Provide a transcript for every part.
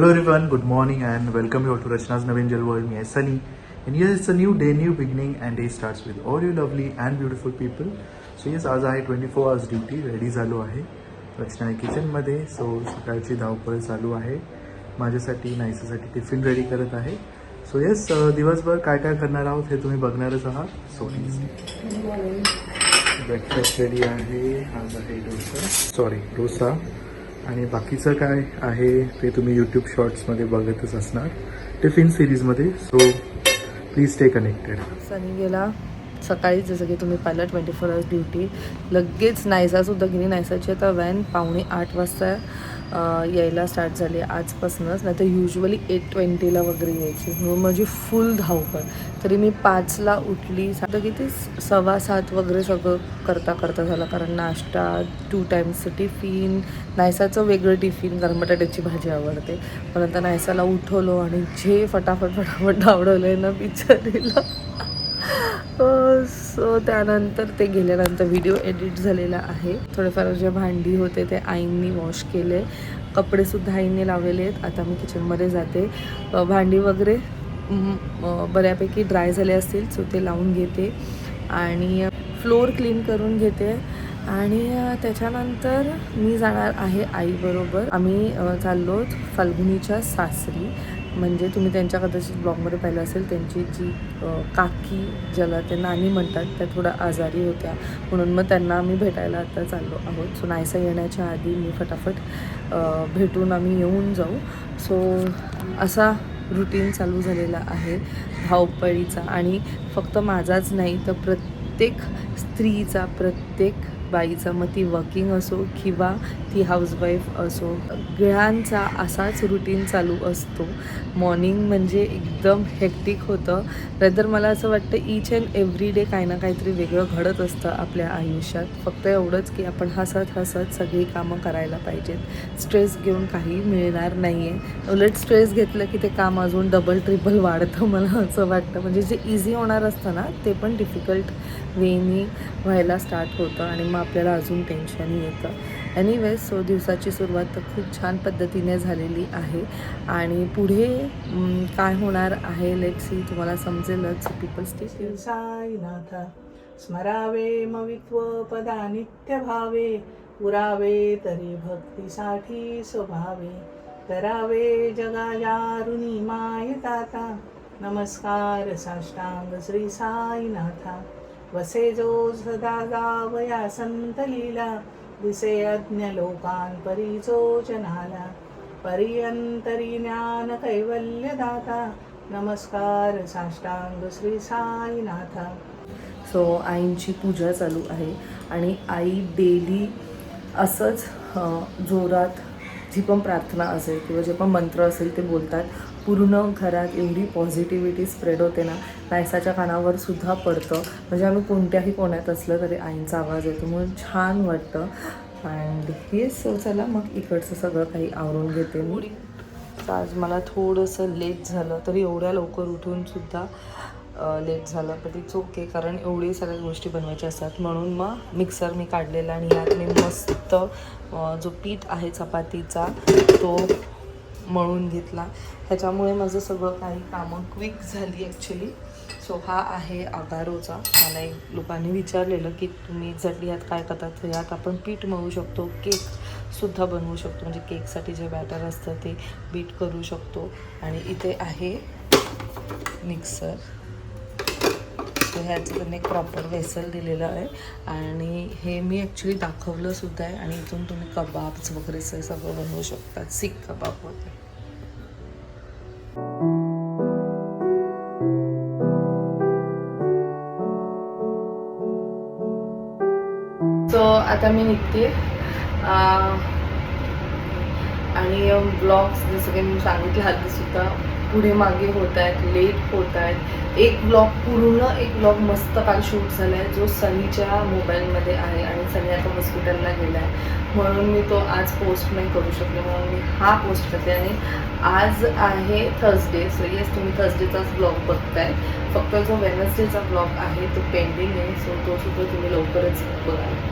Hello everyone, good morning and welcome you all to Rachna's Navangel World. Me, Sunny. And yes, it's a new day, new beginning and day starts with all you lovely and beautiful people. So yes, आज आहे 24 hours duty ready झालो आहे रचना किचनमध्ये. So सकाळची धावपळ चालू आहे माझ्यासाठी, नाईसासाठी टिफिन रेडी करत आहे. सो येस, दिवसभर काय काय करणार आहोत हे तुम्ही बघणारच आहात. सो ब्रेकफास्ट रेडी आहे. आज आहे डोसा आणि बाकीचं काय आहे ते तुम्ही यूट्यूब शॉर्ट्समध्ये बघतच असणार टिफिन सिरीजमध्ये. So please stay connected. Sunny गेला सकाळी, जसं की तुम्ही पाहिलं 24 hours ड्युटी. लगेच नायसासुद्धा गेली. नायसाची आता व्हॅन 7:45 वाजता यायला स्टार्ट झाली आजपासूनच. नाही तर युजली 8:20 वगैरे यायची. म्हणून माझी फुल धावपळ. तरी मी 5ला उठली. आता किती 6:15 वगैरे सगळं करता झालं, कारण नाश्ता, 2 टाइम्सचं टिफिन, नायसाचं वेगळं टिफिन, कारण बटाट्याची भाजी आवडते. पण आता नायसाला उठवलं आणि जे फटाफट धावडवलं आहे ना बिचारीला. सो त्यानंतर ते गेल्यानंतर व्हिडिओ एडिट झालेला आहे. थोडेफार जे भांडी होते ते आईंनी वॉश केले, कपडेसुद्धा आईंनी लावलेले आहेत. आता मी किचनमध्ये जाते. भांडी वगैरे बऱ्यापैकी ड्राय झाले असतील, सो ते लावून घेते आणि फ्लोअर क्लीन करून घेते. आणि त्याच्यानंतर मी जाणार आहे आईबरोबर. आम्ही चाललो फाल्गुनीच्या सासरी. म्हणजे तुम्ही त्यांच्या कदाचित ब्लॉगमध्ये पाहिलं असेल, त्यांची जी काकी, ज्याला ते नानी म्हणतात, त्या थोड्या आजारी होत्या. म्हणून मग त्यांना आम्ही भेटायला आता चाललो आहोत. सो नायसा येण्याच्या आधी मी फटाफट भेटून आम्ही येऊन जाऊ. सो असा रुटीन चालू झालेला आहे धावपळीचा. आणि फक्त माझाच नाही तर प्रत्येक स्त्रीचा, प्रत्येक बाईचा, मग ती वर्किंग असो किंवा ती हाऊसवाईफ असो, सगळ्यांचा असाच रुटीन चालू असतो. मॉर्निंग म्हणजे एकदम हेक्टिक होतं. नंतर मला असं वाटतं ईच अँड एव्हरी डे काही ना काहीतरी वेगळं घडत असतं आपल्या आयुष्यात. फक्त एवढंच की आपण हसत सगळी कामं करायला पाहिजेत. स्ट्रेस घेऊन काही मिळणार नाही आहे. उलट स्ट्रेस घेतलं की ते काम अजून डबल ट्रिपल वाढतं, मला असं वाटतं. म्हणजे जे इझी होणार असतं ना, ते पण डिफिकल्ट वेनी व्हायला स्टार्ट होतं आणि मग आपल्याला अजून टेन्शन येतं. एनिवेज, सो दिवसाची सुरुवात तर खूप छान पद्धतीने झालेली आहे आणि पुढे काय होणार आहे लेट्स सी, तुम्हाला समजेलच. पीपल स्टे साईनाथ स्मरावे मवित्व पदा नित्य भावे, पुरावे तरी भक्तीसाठी स्वभावे, करावे जगाजारुनी माय ताता, नमस्कार साष्टांग श्री साईनाथा. वसे जो सदा गावया संत लीला, दिसे अज्ञ लोकान परिचो जनाला, परियंतरी ज्ञान कैवल्य दाता, नमस्कार साष्टांग श्री साईनाथा. सो आईंची पूजा चालू आहे आणि आई डेली असंच जोरात जी पण प्रार्थना असेल किंवा जे पण मंत्र असेल ते बोलतात. पूर्ण घरात एवढी पॉझिटिव्हिटी स्प्रेड होते ना, नायसाच्या कानावर सुद्धा पडतं. म्हणजे आम्ही कोणत्याही कोण्यात असलं तरी आईंचा आवाज येतो, म्हणून छान वाटतं. अँड हे सो चला मग इकडचं सगळं काही आवरून घेते मी. आज मला थोडंसं लेट झालं, तरी एवढ्या लवकर उठूनसुद्धा लेट झालं, पण इट्स ओके, कारण एवढी सगळ्या गोष्टी बनवायच्या असतात. म्हणून मग मिक्सर मी काढलेला आणि यात मी मस्त जो पीठ आहे चपातीचा तो मळून घेतला. ह्याच्यामुळे माझं सगळं काही कामं क्विक झाली ॲक्च्युली. सो हा आहे अगारोचा. मला एक लोकांनी विचारलेलं की तुम्ही एक्झॅक्टली यात काय करतात, तर यात आपण पीठ मळू शकतो, केकसुद्धा बनवू शकतो. म्हणजे केकसाठी जे बॅटर असतं ते बीट करू शकतो. आणि इथे आहे मिक्सर. तर ह्याचं त्यांनी एक प्रॉपर वेसल दिलेलं आहे आणि हे मी ॲक्च्युली दाखवलंसुद्धा आहे. आणि इथून तुम्ही कबाब्स वगैरे सगळं बनवू शकतात, सीख कबाब वगैरे. सो आता मी निघते आणि ब्लॉग्स जसं काही मी सांगितलं आधीसुद्धा पुढे मागे होत आहेत, लेट होत आहेत. एक ब्लॉग मस्त काल शूट झाला आहे जो सनीच्या मोबाईलमध्ये आहे आणि सनी आता हॉस्पिटलला गेला आहे, म्हणून मी तो आज पोस्ट नाही करू शकले, म्हणून मी हा पोस्ट करते. आणि आज आहे थर्सडे. सो येस, तुम्ही थर्सडेचाच ब्लॉग बघताय. फक्त जो वेनसडेचा ब्लॉग आहे तो पेंडिंग आहे. सो तो सुद्धा तुम्ही लवकरच बघाल.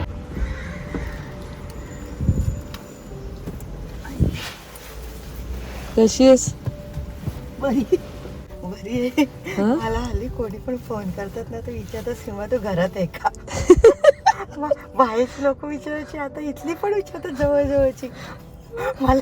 कशी आहेस? बरी बरी आहे. हं? मला हल्ली कोणी पण फोन करतात ना तर विचारतात सीमा तू घरात आहे का. बाहेरची लोक विचारायची आता इथली पण विचारतात जवळजवळची. मला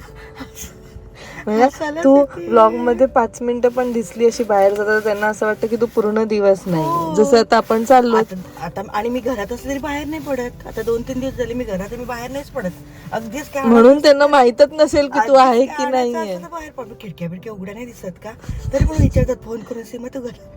हसायलाच तू येते. व्लॉग मध्ये 5 मिनिटं पण दिसली अशी बाहेर जातात त्यांना असं वाटतं की तू पूर्ण दिवस नाही. हो. जसं आता आपण चाललो. आता आणि मी घरात असले तरी बाहेर नाही पडत. आता 2-3 दिवस झाले मी घरात आहे, मी बाहेर नाहीच पडत. अगदीच काय म्हणून त्यांना माहीतच नसेल की तू आहे की नाहीये. बाहेर पडतो खिडक्या बिडक्या उघड्या नाही दिसत का तरी पण विचारतात फोन करून सीमा तू घरात.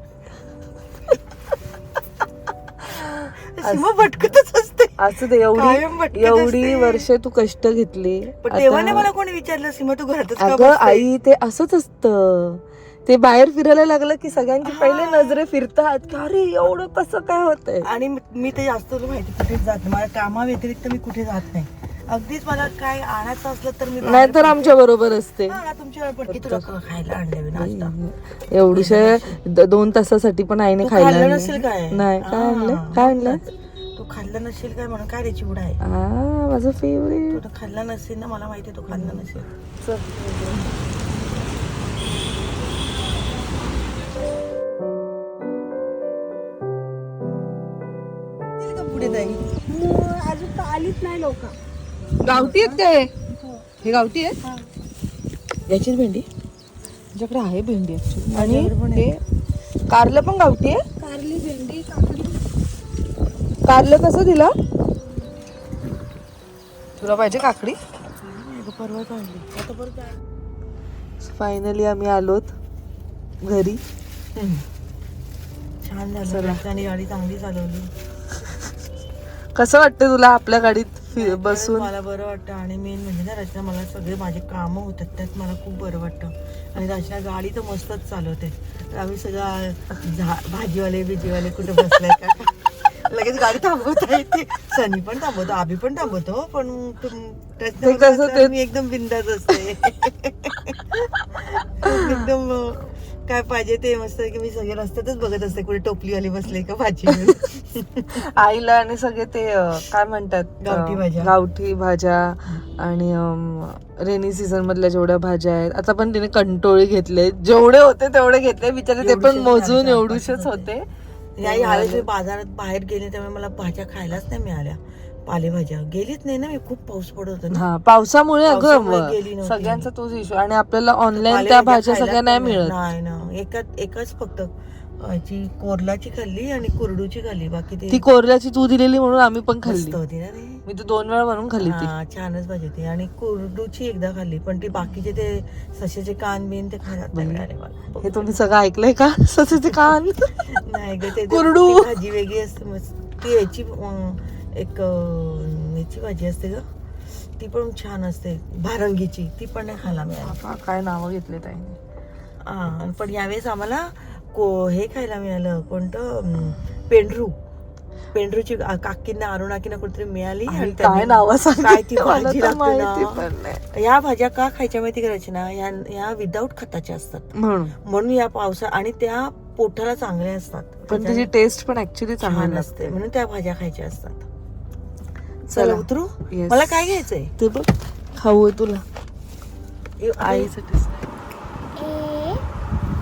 सीमा भटकतच असते. असू दे, कायम भटकत एवढी असते. वर्ष तू कष्ट घेतली. पण तेव्हा आता- नाही मला कोणी विचारलं सीमा तू घरातच का अगं बसते? आई ते असंच असतं. ते बाहेर फिरायला लागलं की सगळ्यांची पहिले नजरे फिरतात की अरे एवढं कसं काय होतंय. आणि मी तर जास्त तुला माहिती कुठेच जात नाही. माझ्या कामा व्यतिरिक्त मी कुठे जात नाही. अगदीच मला काय आणायचं असलं तर मी बाहेर नाहीतर पडते. आमच्या बरोबर असते. हा, तुमच्या वेळ तुला खायला आणलं मी नाश्ता. एवढीशे 2 तासासाठी पण आईने तू खायला खाल्लं आणलं. नसेल काय? नाही काय हा, आणलं काय आणलं. तू खाल्लं नसेल काय म्हणून काय रे चिवडा आहे. माझं फेवरेट. तू खाल्लं नसेल ना मला माहिती तू खाल्लं नसेल. पुढे जाईल अजून आलीच नाही लोक. गावठी आहेत काय हे? गावठी आहेत याचीच भेंडी. तुझ्याकडे आहे भेंडी actually. आणि हे कारलं पण गावठी आहे. कारली, भेंडी, काकडी. कारलं कसं दिला तुला? पाहिजे काकडी? परवा काढली आता परत काय. फायनली आम्ही आलोत घरी. छान झालं आणि गाडी चांगली चालवली. कसं वाटतं तुला आपल्या गाडीत बसून? मला बरं वाटतं आणि मेन म्हणजे ना रचना मला सगळे माझे कामं होतात त्यात मला खूप बरं वाटतं. आणि रचना गाडी तर मस्तच चालवते. तर आम्ही सगळं भाजीवाले बिजीवाले कुठे बसलाय का लगेच गाडी थांबवता येते. सनी पण थांबवतो, आभी पण थांबवतो, पण मी एकदम बिंदास असते. एकदम काय पाहिजे ते मस्त की मी सगळे रस्त्यातच बघत असते कुठे टोपलीवाले बसले का भाजी. आईला आणि सगळे ते काय म्हणतात गावठी भाज्या. गावठी भाज्या आणि रेनी सीझन मधल्या जेवढ्या भाज्या आहेत. आता पण तिने कंटोळी घेतले, जेवढे होते तेवढे घेतले बिचारे. ते पण मोजून एवढूशेच होते. यावेळेस मी बाजारात बाहेर गेले त्यामुळे मला भाज्या खायलाच नाही मिळाल्या. पालेभाज्या गेलीच नाही ना मी, खूप पाऊस पडत होता ना. हा पावसामुळे पावसामुळे अगं गेली नव्हती. सगळ्यांचा तोच इश्यू. आणि आपल्याला ऑनलाईन त्या पालेभाज्या भाज्या खायलाच सगळ्या नाही नाही मिळत. नाही ना. एकच फक्त जी कोरलाची खाल्ली आणि कुरडूची खाल्ली, बाकी ती कोरल्याची तू दिलेली म्हणून आम्ही पण मस्त खाल्ली. होती ना ती. मी तर 2 वेळा बनवून खाल्ली ती. हा, छानच भाजी होती. आणि कुरडूची एकदा खाल्ली, पण ती बाकीचे ते सशाचे कान बिन ते खाण्यात नाही मिळाले मला. हे तुम्ही सगळं ऐकलंय का? ससे कान नाही ग, ते कुरडू. ती भाजी वेगळी असते मस्त. ती याची एक याची भाजी असते ग, ती पण छान असते भारंगीची, ती पण नाही खायला मिळाली. काय नावं घेतले ताईने. पण यावेळेस आम्हाला हे खायला मिळालं, कोणतं पेंढरूची काकींना अरुणाकीना कुठेतरी मिळाली. आणि काय त्यांनी- नाव काय ती मला भाजी तर लागते माहिती ना. पण नाही. या भाज्या का खायच्या माहिती करायची ना, या विदाऊट खताच्या असतात म्हणून या पावसा आणि त्या पोटाला चांगल्या असतात. पण त्याची टेस्ट पण ऍक्च्युली छान चांगली असते म्हणून त्या भाज्या खायच्या असतात. चला. चला उतरू. Yes. मला काय घ्यायचंय? ते बघ खाऊ आहे तुला आई आईसाठी. A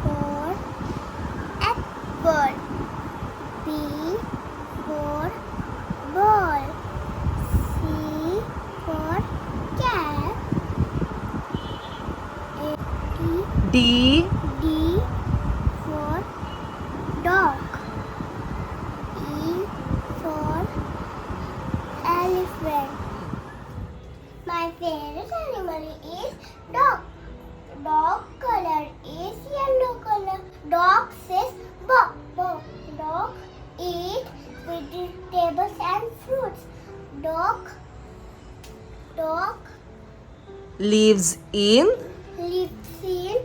for apple. B for ball. C for cat. D D for dog. E for elephant. My favorite animal is dog. Dog color is yellow color. Dog says bok bok. Dog eat vegetables and fruits. Dog lives in lives in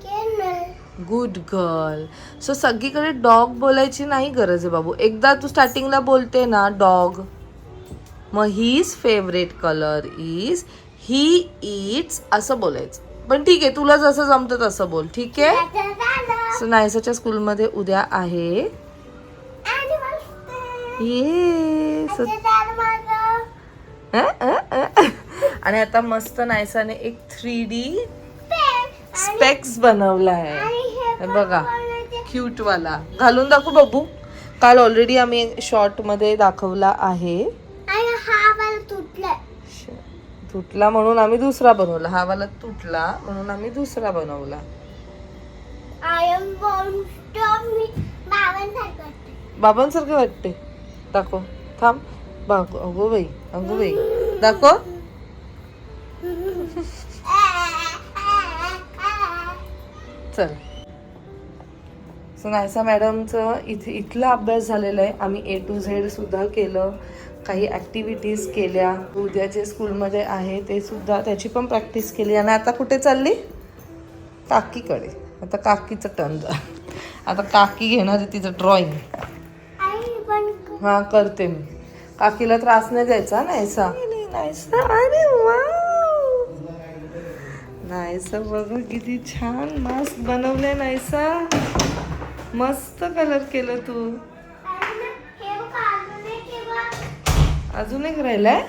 kennel. Good girl. So सगळीकडे dog बोलायची नाही गरज आहे बाबू. एकदा तू स्टार्टिंगला बोलते ना dog, मग his favourite colour is, he it's असं बोलायचं. पण ठीक आहे, तुला जसं जमतं तसं बोल, ठीक आहे. That's another सो नायसाच्या स्कूलमध्ये उद्या आहे animal day. ये That's another. आणि आता मस्त नायसाने एक 3D Pen. स्पेक्स बनवलाय. आणि हे हे पण बघा बनवायचे. क्यूट वाला. घालून दाखव बबू. काल ऑलरेडी आम्ही शॉर्ट मध्ये दाखवला आहे. आणि हा वाला तुटलाय. तुटला म्हणून आम्ही दुसरा बनवला. हा वाला तुटला म्हणून आम्ही दुसरा बनवला. I am monster. मी बाबांसारखं वाटते. बाबांसारखं वाटते. दाखव. थांब. अगो बाई, अगो बाई. दाखव. चल. सो नायसा मॅडमचं इथला अभ्यास झालेला आहे. आम्ही A to Z सुद्धा केलं. काही ॲक्टिव्हिटीज केल्या. उद्याचे स्कूलमध्ये आहे ते सुद्धा त्याची पण प्रॅक्टिस केली. आणि आता कुठे चालली? काकीकडे. आता काकीचं टर्न. आता काकी घेणार आहे तिचं ड्रॉइंग. आई पण हा करते मी. काकीला त्रास नाही द्यायचा. नायसा. नायसा. अरे वा, नायसा बघा किती छान मास्क बनवले. नायसा मस्त कलर केलं तू. हे बघा अजून एक हे बघ. अजून एक राहिलाय.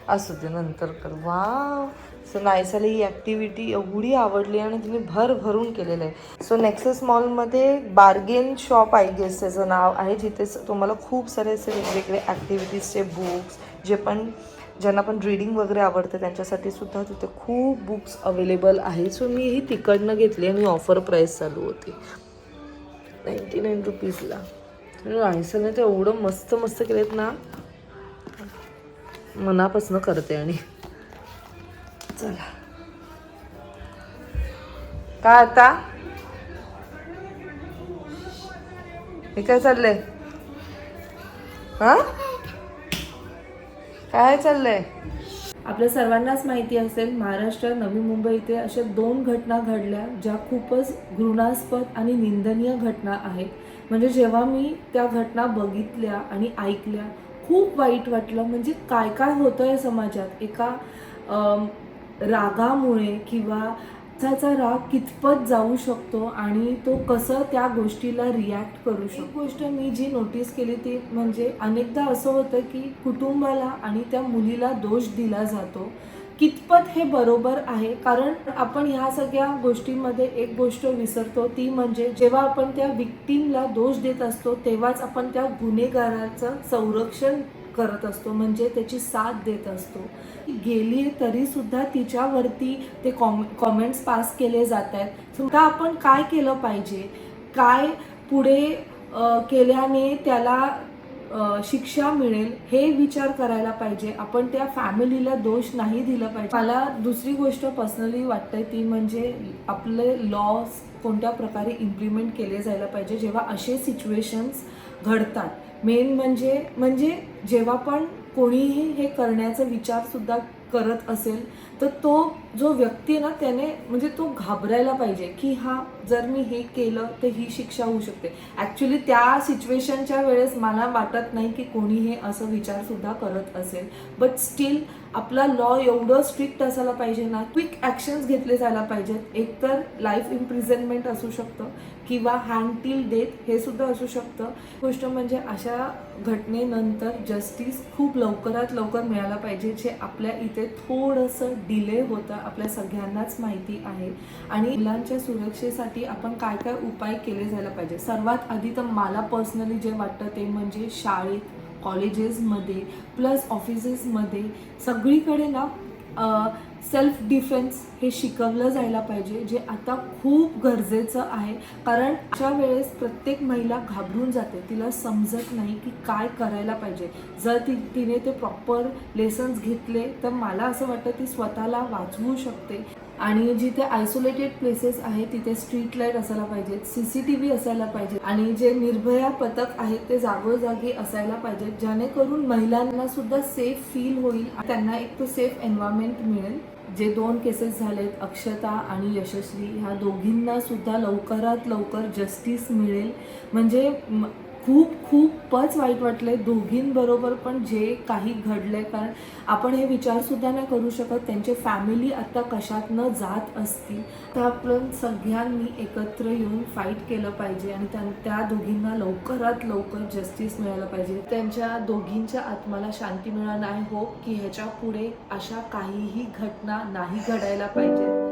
असू दे नंतर कर. वाव. सो नायसाला ही ॲक्टिव्हिटी एवढी आवडली आणि तिने भरून केलेलं आहे. सो नेक्सस मॉलमध्ये बार्गेन शॉप आय गेस त्याचं नाव आहे, जिथे तुम्हाला खूप सारे असे वेगवेगळे ॲक्टिव्हिटीजचे बुक्स ज्यांना पण रीडिंग वगैरे आवडते त्यांच्यासाठी सुद्धा तिथे खूप बुक्स अवेलेबल आहे. सो मी ही तिकडनं घेतली आणि ऑफर प्राईस चालू होती 99 रुपीजला. नायसाने ते एवढं मस्त मस्त केलेत ना, मनापासून करते. आणि चला काय आता हे काय चाललंय? हा काय चाललंय? आपल्या सर्वांनाच माहिती असेल महाराष्ट्र नवी मुंबई इथे अशा 2 घटना घडल्या ज्या खूपच घृणास्पद आणि निंदनीय घटना आहेत. म्हणजे जेव्हा मी त्या घटना बघितल्या आणि ऐकल्या खूप वाईट वाटलं. म्हणजे काय काय होतंय समाजात. एका रागामुळे किंवा त्याचा राग कितपत जाऊ शकतो आणि तो कसं त्या गोष्टीला रिॲक्ट करू शकतो. एक गोष्ट मी जी नोटीस केली ती म्हणजे अनेकदा असं होतं की कुटुंबाला आणि त्या मुलीला दोष दिला जातो. कितपत हे बरोबर आहे? कारण आपण ह्या सगळ्या गोष्टींमध्ये एक गोष्ट विसरतो, ती म्हणजे जेव्हा आपण त्या विक्टीमला दोष देत असतो तेव्हाच आपण त्या गुन्हेगाराचं संरक्षण करत असतो, म्हणजे त्याची साथ देत असतो. गेली तरी सुद्धा तिच्यावरती ते कॉमेंट्स पास केले जात आहेत. सुद्धा आपण काय केलं पाहिजे, काय पुढे केल्याने त्याला शिक्षा मिळेल हे विचार करायला पाहिजे. आपण त्या फॅमिलीला दोष नाही दिला पाहिजे. मला दुसरी गोष्ट पर्सनली वाटते ती म्हणजे आपले लॉज कोणत्या प्रकारे इम्प्लिमेंट केले जायला पाहिजे जेव्हा असे सिच्युएशन्स घडतात. मेन म्हणजे जेव्हा पण कोणीही हे करण्याचा विचारसुद्धा करत असेल तर तो जो व्यक्ती ना त्याने म्हणजे तो घाबरायला पाहिजे की हा जर मी हे केलं तर ही शिक्षा होऊ शकते. ॲक्च्युली त्या सिच्युएशनच्या वेळेस मला वाटत नाही की कोणी हे असं विचारसुद्धा करत असेल. बट स्टील आपला लॉ एवढं स्ट्रिक्ट असायला पाहिजे ना, क्विक ॲक्शन्स घेतले जायला पाहिजेत. एकतर लाईफ इम्प्रिझनमेंट असू शकतं किंवा हँड टिल डेथ हे सुद्धा असू शकतं. गोष्ट म्हणजे अशा घटनेनंतर जस्टिस खूप लवकरात लवकर मिळायला पाहिजे, जे आपल्या इथे थोडंसं डिले होतं आपल्या सगळ्यांनाच माहिती आहे. आणि मुलांच्या सुरक्षेसाठी आपण काय काय उपाय केले जायला पाहिजे. सर्वात आधी तर मला पर्सनली जे वाटतं ते म्हणजे शाळेत, कॉलेजेसमध्ये प्लस ऑफिसेसमध्ये सगळीकडे ना सेल्फ डिफेन्स हे शिकवलं जायला पाहिजे, जे आता खूप गरजेचं आहे. कारण अशा वेळेस प्रत्येक महिला घाबरून जाते, तिला समजत नाही की काय करायला पाहिजे. जर तिने ते प्रॉपर लेसन्स घेतले तर मला असं वाटतं ती स्वतःला वाचवू शकते. आणि जिथे आयसोलेटेड प्लेसेस आहेत तिथे स्ट्रीट लाईट असायला पाहिजेत, CCTV असायला पाहिजे आणि जे निर्भया पथक आहेत ते जागोजागी असायला पाहिजेत, जेणेकरून महिलांना सुद्धा सेफ फील होईल, त्यांना एक तो सेफ एन्व्हायरमेंट मिळेल. जे 2 केसेस झालेत अक्षता आणि यशस्वी, ह्या दोघींना सुद्धा लवकरात लवकर जस्टिस मिळेल. म्हणजे खूपच वाईट वाटलंय दोघींबरोबर पण जे काही घडलंय. कारण आपण हे विचारसुद्धा नाही करू शकत त्यांचे फॅमिली आता कशातनं जात असतील. तर आपण सगळ्यांनी एकत्र येऊन फाईट केलं पाहिजे आणि त्या दोघींना लवकरात लवकर जस्टिस मिळायला पाहिजे. त्यांच्या दोघींच्या आत्माला शांती मिळाली. आय होप की ह्याच्या पुढे अशा काहीही घटना नाही घडायला पाहिजे.